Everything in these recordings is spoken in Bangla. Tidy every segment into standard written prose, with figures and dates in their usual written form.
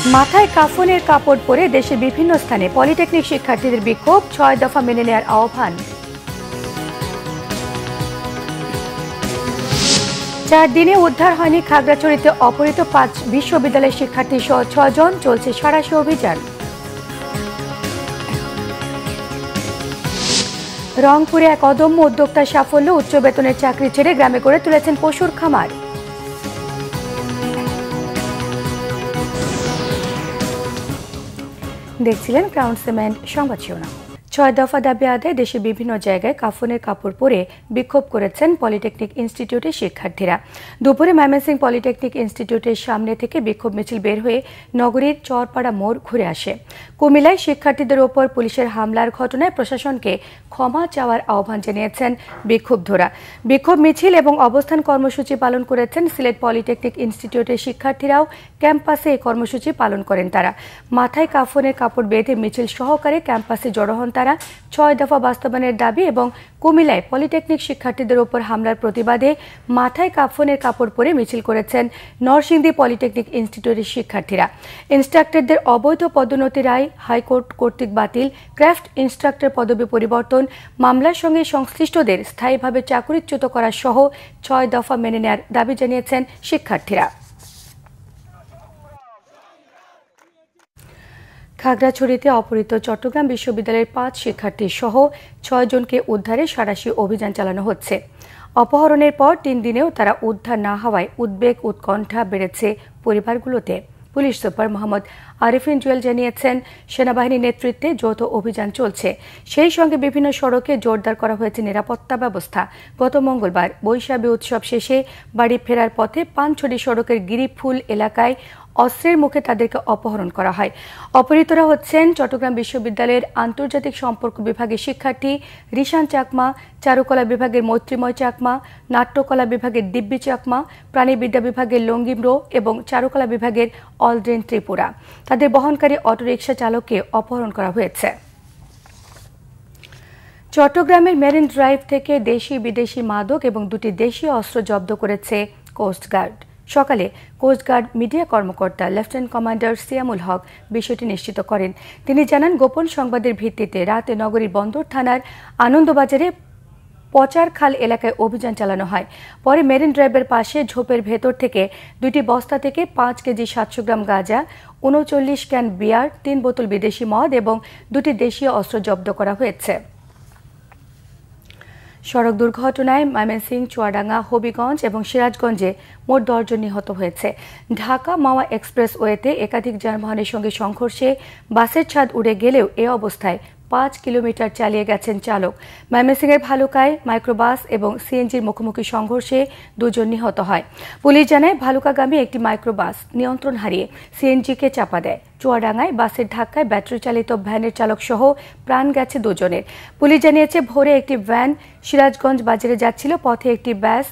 মাথায় কাফনের কাপড় পরে দেশের বিভিন্ন স্থানে পলিটেকনিক শিক্ষার্থীদের বিক্ষোভ, ৬ দফা মেনে নেওয়ার আহ্বান। ৪ দিনে উদ্ধার হয়নি খাগড়াছড়িতে অপহৃত ৫ বিশ্ববিদ্যালয়ের শিক্ষার্থী সহ ৬ জন, চলছে সাঁড়াশি অভিযান। রংপুরে এক অদম্য উদ্যোক্তার সাফল্য, উচ্চ বেতনের চাকরি ছেড়ে গ্রামে গড়ে তুলেছেন পশুর খামার। দেখছিলেন ক্রাউন সিমেন্ট সংবাদ শিরোনাম। ৬ দফা দাবি আদায় দেশের বিভিন্ন জায়গায় কাফনের কাপড় পরে বিক্ষোভ করেছেন পলিটেকনিক ইনস্টিটিউটের শিক্ষার্থীরা। দুপুরে ময়মনসিংহ পলিটেকনিক ইনস্টিটিউটের সামনে থেকে বিক্ষোভ মিছিল বের হয়ে নগরীর চরপাড়া মোড় ঘুরে আসে। কুমিল্লায় শিক্ষার্থীদের ওপর পুলিশের হামলার ঘটনায় প্রশাসনকে ক্ষমা চাওয়ার আহ্বান জানিয়েছেন বিক্ষুব্ধরা। বিক্ষোভ মিছিল এবং অবস্থান কর্মসূচি পালন করেছেন সিলেট পলিটেকনিক ইনস্টিটিউটের শিক্ষার্থীরাও। ক্যাম্পাসে এই কর্মসূচি পালন করেন তারা। মাথায় কাফনের কাপড় বেঁধে মিছিল সহকারে ক্যাম্পাসে জড়ো হন তারা। ৬ দফা বাস্তবায়নের দাবি এবং কুমিল্লায় পলিটেকনিক শিক্ষার্থীদের উপর হামলার প্রতিবাদে মাথায় কাফনের কাপড় পরে মিছিল করেছেন নরসিংদী পলিটেকনিক ইনস্টিটিউটের শিক্ষার্থীরা। ইনস্ট্রাক্টরদের অবৈধ পদোন্নতি রায় হাইকোর্ট কর্তৃক বাতিল, ক্রাফট ইনস্ট্রাক্টর পদবি পরিবর্তন, মামলার সঙ্গে সংশ্লিষ্টদের স্থায়ীভাবে চাকরিচ্যুত করা সহ ৬ দফা মেনে নেওয়ার দাবি জানিয়েছেন শিক্ষার্থীরা। খাগড়াছড়িতে অপহৃত চট্টগ্রাম বিশ্ববিদ্যালয়ের ৫ শিক্ষার্থী সহ ৬ জনকে উদ্ধারে সাঁড়াশি অভিযান চালানো হচ্ছে। অপহরণের পর ৩ দিনেও তারা উদ্ধার না হওয়ায় উদ্বেগ উৎকণ্ঠা বেড়েছে পরিবারগুলোতে। পুলিশ সুপার মোহাম্মদ আরিফিন জুয়েল জানিয়েছেন, সেনাবাহিনীর নেতৃত্বে যৌথ অভিযান চলছে। সেই সঙ্গে বিভিন্ন সড়কে জোরদার করা হয়েছে নিরাপত্তা ব্যবস্থা। গত মঙ্গলবার বৈশাখী উৎসব শেষে বাড়ি ফেরার পথে পানছড়ি সড়কের গিরিফুল এলাকায় অস্ত্রের মুখে তাদেরকে অপহরণ করা হয়। অপহৃতরা হচ্ছেন চট্টগ্রাম বিশ্ববিদ্যালয়ের আন্তর্জাতিক সম্পর্ক বিভাগের শিক্ষার্থী রিশান চাকমা, চারুকলা বিভাগের মৈত্রীময় চাকমা, নাট্যকলা বিভাগের দিব্যি চাকমা, প্রাণীবিদ্যা বিভাগের লঙ্গিম রো এবং চারুকলা বিভাগের অলড্রেন ত্রিপুরা। তাদের বহনকারী অটোরিকশা চালককে অপহরণ করা হয়েছে। চট্টগ্রামের মেরিন ড্রাইভ থেকে দেশি বিদেশি মাদক এবং 2টি দেশীয় অস্ত্র জব্দ করেছে কোস্টগার্ড। সকালে কোস্টগার্ড মিডিয়া কর্মকর্তা লেফটেন্যান্ট কমান্ডার সিয়ামুল হক বিষয়টি নিশ্চিত করেন। তিনি জানান, গোপন সংবাদের ভিত্তিতে রাতে নগরীর বন্দর থানার আনন্দবাজারে পচারখাল এলাকায় অভিযান চালানো হয়। পরে মেরিন ড্রাইভের পাশে ঝোপের ভেতর থেকে 2টি বস্তা থেকে 5 কেজি 700 গ্রাম গাঁজা, 39 ক্যান বিয়ার, 3 বোতল বিদেশি মদ এবং 2টি দেশীয় অস্ত্র জব্দ করা হয়েছে। সড়ক দুর্ঘটনায় ময়মনসিংহ, চুয়াডাঙ্গা, হবিগঞ্জ এবং সিরাজগঞ্জে মোট 10 জন নিহত হয়েছে। ঢাকা মাওয়া এক্সপ্রেসওয়েতে একাধিক যানবাহনের সঙ্গে সংঘর্ষে বাসের ছাদ উড়ে গেলেও এ অবস্থায় 5 কিলোমিটার চালিয়ে গেছেন চালক। ময়মনসিংহের ভালুকায় মাইক্রোবাস এবং সিএনজির মুখোমুখি সংঘর্ষে 2 জন নিহত হয়। পুলিশ জানায়, ভালুকাগামী একটি মাইক্রোবাস নিয়ন্ত্রণ হারিয়ে সিএনজিকে চাপা দেয়। চুয়াডাঙ্গায় বাসের ধাক্কায় ব্যাটারি চালিত ভ্যানের চালক সহ প্রাণ গেছে 2 জনের। পুলিশ জানিয়েছে, ভোরে একটি ভ্যান সিরাজগঞ্জ বাজারে যাচ্ছিল, পথে একটি বাস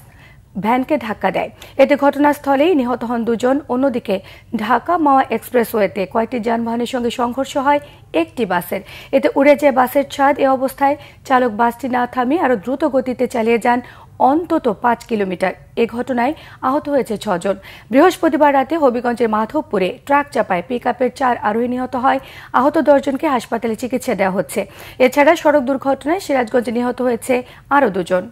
ভ্যানকে ধাক্কা দেয়। এতে ঘটনাস্থলেই নিহত হন 2 জন। অন্যদিকে ঢাকা মাওয়া এক্সপ্রেসওয়েতে কয়েকটি যানবাহনের সঙ্গে সংঘর্ষ হয় একটি বাসের। এতে উড়ে যায় বাসের ছাদ। এ অবস্থায় চালক বাসটি না থামিয়ে আরও দ্রুত গতিতে চালিয়ে যান অন্তত 5 কিলোমিটার। এ ঘটনায় আহত হয়েছে 6 জন। বৃহস্পতিবার রাতে হবিগঞ্জের মাধবপুরে ট্রাক চাপায় পিকআপের 4 আরোহী নিহত হয়। আহত 10 জনকে হাসপাতালে চিকিৎসা দেওয়া হচ্ছে। এছাড়া সড়ক দুর্ঘটনায় সিরাজগঞ্জে নিহত হয়েছে আরও 2 জন।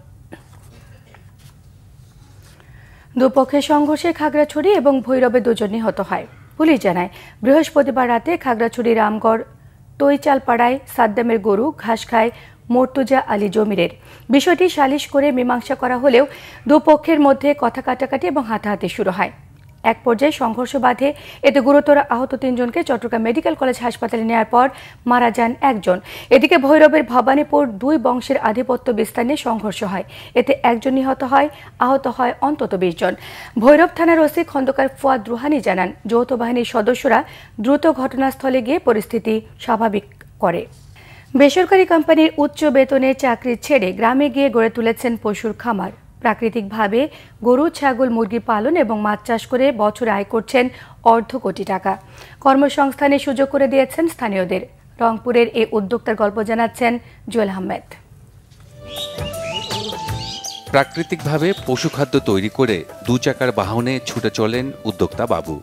দুপক্ষের সংঘর্ষে খাগড়াছড়ি এবং ভৈরবে 2 জন নিহত হয়। পুলিশ জানায়, বৃহস্পতিবার রাতে খাগড়াছড়ি রামগড় তৈচালপাড়ায় সাদ্দামের গরু ঘাস খায় মর্তুজা আলী জমিরের। বিষয়টি সালিশ করে মীমাংসা করা হলেও দুপক্ষের মধ্যে কথা কাটাকাটি এবং হাতাহাতি শুরু হয়। এক পর্যায়ে সংঘর্ষ বাধে। এতে গুরুতর আহত 3 জনকে চট্টগ্রাম মেডিকেল কলেজ হাসপাতালে নেওয়ার পর মারা যান 1 জন। এদিকে ভৈরবের ভবানীপুর 2 বংশের আধিপত্য বিস্তার নিয়ে সংঘর্ষ হয়। এতে 1 জন নিহত হয়, আহত হয় অন্তত 20 জন। ভৈরব থানার ওসি খন্দকার ফুয়াদ রুহানি জানান, যৌথ বাহিনীর সদস্যরা দ্রুত ঘটনাস্থলে গিয়ে পরিস্থিতি স্বাভাবিক করে। বেসরকারি কোম্পানির উচ্চ বেতনে চাকরি ছেড়ে গ্রামে গিয়ে গড়ে তুলেছেন পশুর খামার। প্রাকৃতিকভাবে গরু, ছাগল, মুরগি পালন এবং মাছ চাষ করে বছরে আয় করছেন অর্ধ কোটি টাকা। কর্মসংস্থানের সুযোগ করে দিয়েছেন স্থানীয়দের। রংপুরের এই উদ্যোক্তার গল্প জানাচ্ছেন জুয়েল আহমেদ। প্রাকৃতিকভাবে পশুখাদ্য তৈরি করে 2 চাকার বাহনে ছুটে চলেন উদ্যোক্তা বাবু।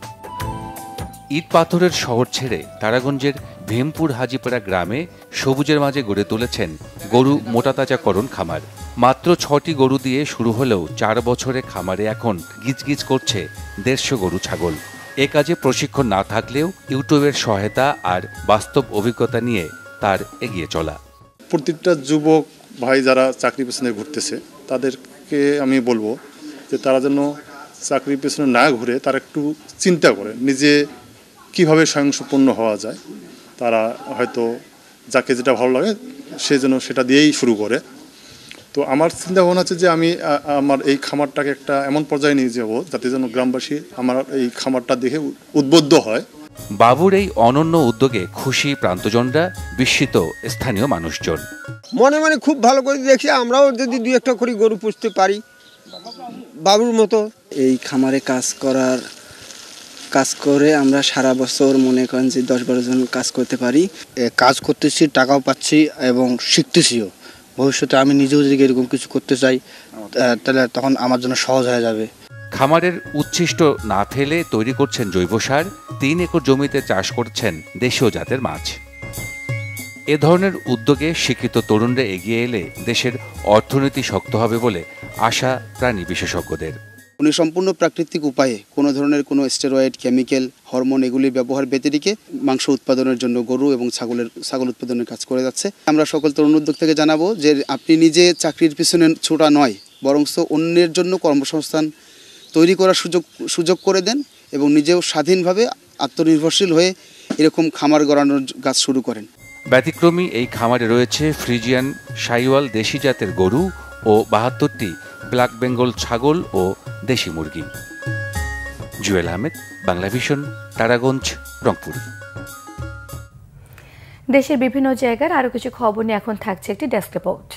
ইট পাথরের শহর ছেড়ে তারাগঞ্জের ভীমপুর হাজিপাড়া গ্রামে সবুজের মাঝে গড়ে তুলেছেন গরু মোটাতাজাকরণ খামার। মাত্র 6টি গরু দিয়ে শুরু হলেও 4 বছরে খামারে এখন গিজগিজ করছে 150 গরু ছাগল। এ কাজে প্রশিক্ষণ না থাকলেও ইউটিউবের সহায়তা আর বাস্তব অভিজ্ঞতা নিয়ে তার এগিয়ে চলা। প্রত্যেকটা যুবক ভাই যারা চাকরি পেছনে ঘুরতেছে তাদেরকে আমি বলবো যে তারা যেন চাকরির পেছনে না ঘুরে তারা একটু চিন্তা করে নিজে কিভাবে স্বয়ংসম্পূর্ণ হওয়া যায়। তারা হয়তো যাকে যেটা ভালো লাগে সে যেন সেটা দিয়েই শুরু করে। তো আমার চিন্তা ভাবনা হচ্ছে যে আমি আমার এই খামারটাকে একটা এমন পর্যায়ে নিয়ে যাব যাতে যেন গ্রামবাসী আমার এই খামারটা দেখে উদ্বুদ্ধ হয়। বাবুর এই অনন্য উদ্যোগে খুশি প্রান্তজনরা, বিস্মিত স্থানীয় মানুষজন। মনে মনে খুব ভালো করে দেখি আমরাও যদি 2-1টা করে গরু পুষতে পারি বাবুর মতো। এই খামারে কাজ করে আমরা সারা বছর মনে করেন যে 10-12 জন কাজ করতে পারি। কাজ করতেছি, টাকাও পাচ্ছি এবং শিখতেছিও। ভবিষ্যতে আমি নিজেও যদি এরকম কিছু করতে চাই তাহলে তখন আমার জন্য সহজ হয়ে যাবে। খামারের উচ্ছিষ্ট না ফেলে তৈরি করছেন জৈব সার, 3 একর জমিতে চাষ করছেন দেশীয় জাতের মাছ। এ ধরনের উদ্যোগে শিক্ষিত তরুণরা এগিয়ে এলে দেশের অর্থনীতি শক্ত হবে বলে আশা প্রাণী বিশেষজ্ঞদের। উনি সম্পূর্ণ প্রাকৃতিক উপায়ে কোনো ধরনের কোনো স্টেরয়েড, কেমিক্যাল, হরমোন এগুলির ব্যবহার ব্যতিরেকে মাংস উৎপাদনের জন্য গরু এবং ছাগল উৎপাদনের কাজ করে যাচ্ছে। আমরা সকল তরুণ উদ্যোক্তাকে জানাবো যে আপনি নিজে চাকরির পিছনে ছোটা নয়, বরঞ্চ অন্যের জন্য কর্মসংস্থান তৈরি করার সুযোগ করে দেন এবং নিজেও স্বাধীনভাবে আত্মনির্ভরশীল হয়ে এরকম খামার গড়ানোর কাজ শুরু করেন। ব্যতিক্রমী এই খামারে রয়েছে ফ্রিজিয়ান শাইওয়াল দেশি জাতের গরু ও 72টি ব্ল্যাক বেঙ্গল ছাগল ও দেশি মুরগি। জুয়েল আহমেদ, বাংলা ভিশন, তারাগঞ্জ, রংপুর। দেশের বিভিন্ন জায়গার আরো কিছু খবর নিয়ে এখন থাকছে একটি ডেস্ক রিপোর্ট।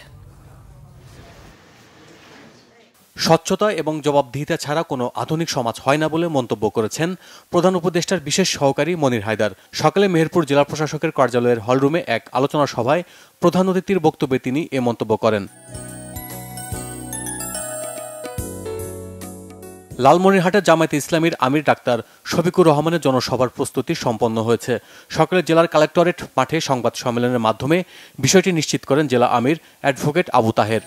স্বচ্ছতা এবং জবাবদিহিতা ছাড়া কোনো আধুনিক সমাজ হয় না বলে মন্তব্য করেছেন প্রধান উপদেষ্টার বিশেষ সহকারী মনির হায়দার। সকালে মেহেরপুর জেলা প্রশাসকের কার্যালয়ের হলরুমে এক আলোচনা সভায় প্রধান অতিথির বক্তব্যে তিনি এ মন্তব্য করেন। লালমনিরহাটের জামায়াতে ইসলামীর আমির ডাক্তার শফিকুর রহমানের জনসভার প্রস্তুতি সম্পন্ন হয়েছে। সকালে জেলার কালেক্টরেট মাঠে সংবাদ সম্মেলনের মাধ্যমে বিষয়টি নিশ্চিত করেন জেলা আমির অ্যাডভোকেট আবু তাহের।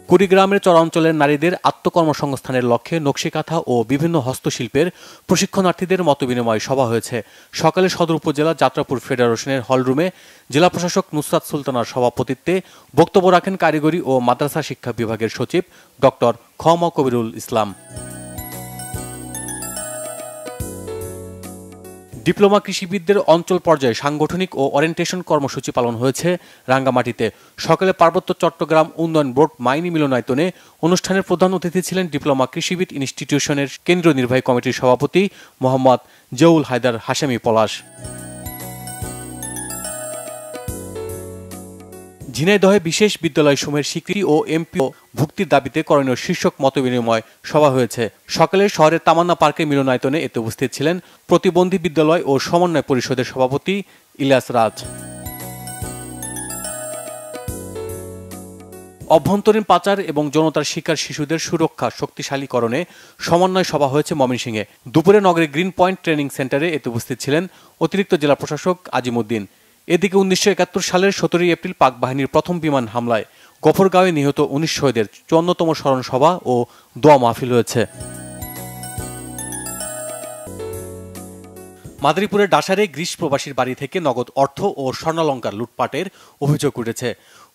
কুড়িগ্রামের চরাঞ্চলের নারীদের আত্মকর্মসংস্থানের লক্ষ্যে নকশিকাঁথা ও বিভিন্ন হস্তশিল্পের প্রশিক্ষণার্থীদের মতবিনিময় সভা হয়েছে। সকালে সদর উপজেলা যাত্রাপুর ফেডারেশনের হলরুমে জেলা প্রশাসক নুসরাত সুলতানার সভাপতিত্বে বক্তব্য রাখেন কারিগরি ও মাদ্রাসা শিক্ষা বিভাগের সচিব ডক্টর খ ম কবিরুল ইসলাম। ডিপ্লোমা কৃষিবিদদের অঞ্চল পর্যায়ে সাংগঠনিক ও ওরিয়েন্টেশন কর্মসূচি পালন হয়েছে রাঙ্গামাটিতে। সকালে পার্বত্য চট্টগ্রাম উন্নয়ন বোর্ড মাইনি মিলনায়তনে অনুষ্ঠানের প্রধান অতিথি ছিলেন ডিপ্লোমা কৃষিবিদ ইনস্টিটিউশনের কেন্দ্রীয় নির্বাহী কমিটির সভাপতি মোহাম্মদ জহুল হায়দার হাশেমি পলাশ। ঝিনাইদহে বিশেষ বিদ্যালয়সমূহের স্বীকৃতি ও এমপিও ভুক্তির দাবিতে করণীয় শীর্ষক মতবিনিময় সভা হয়েছে। সকালে শহরের তামান্না পার্কের মিলনায়তনে এতে উপস্থিত ছিলেন প্রতিবন্ধী বিদ্যালয় ও সমন্বয় পরিষদের সভাপতি ইলিয়াস রাজ। অভ্যন্তরীণ পাচার এবং যৌনতার শিকার শিশুদের সুরক্ষা শক্তিশালীকরণে সমন্বয় সভা হয়েছে ময়মনসিংহে। দুপুরে নগরের গ্রিন পয়েন্ট ট্রেনিং সেন্টারে এতে উপস্থিত ছিলেন অতিরিক্ত জেলা প্রশাসক আজিমউদ্দিন। এদিকে 1971 সালের 17 এপ্রিল পাক বাহিনীর প্রথম বিমান হামলায় গফরগাঁওয়ে নিহত 19 শহীদের 54তম স্মরণ সভা ও দোয়া মাহফিল হয়েছে। মাদারীপুরের ডাসারে গ্রিস প্রবাসীর বাড়ি থেকে নগদ অর্থ ও স্বর্ণালংকার লুটপাটের অভিযোগ উঠেছে।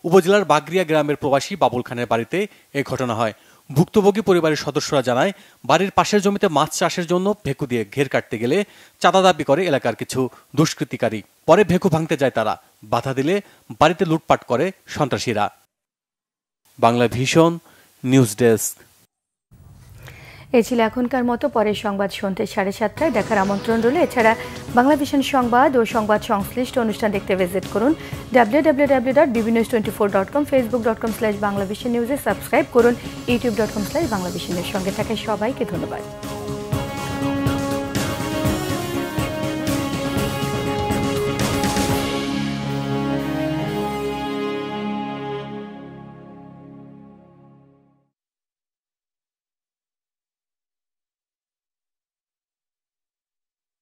উপজেলার বাগরিয়া গ্রামের প্রবাসী বাবুল খানের বাড়িতে এ ঘটনা হয়। ভুক্তভোগী পরিবারের সদস্যরা জানায়, বাড়ির পাশের জমিতে মাছ চাষের জন্য ভেকু দিয়ে ঘের কাটতে গেলে চাঁদা দাবি করে এলাকার কিছু দুষ্কৃতিকারী। পরে ভেকু ভাঙতে যায় তারা, বাধা দিলে বাড়িতে লুটপাট করে সন্ত্রাসীরা। Bangla vision news desk. এই ছিল এখনকার মতো। পরের সংবাদ সন্ধ্যে 7:30টায় দেখার আমন্ত্রণ রইল। এছাড়া বাংলা ভিশন সংবাদ ও সংবাদ সংশ্লিষ্ট অনুষ্ঠান দেখতে ভিজিট করুন www.bbnews24.com, facebook.com/banglavisionnews-এ সাবস্ক্রাইব করুন, youtube.com/banglavision। সঙ্গে থাকায় সবাইকে ধন্যবাদ।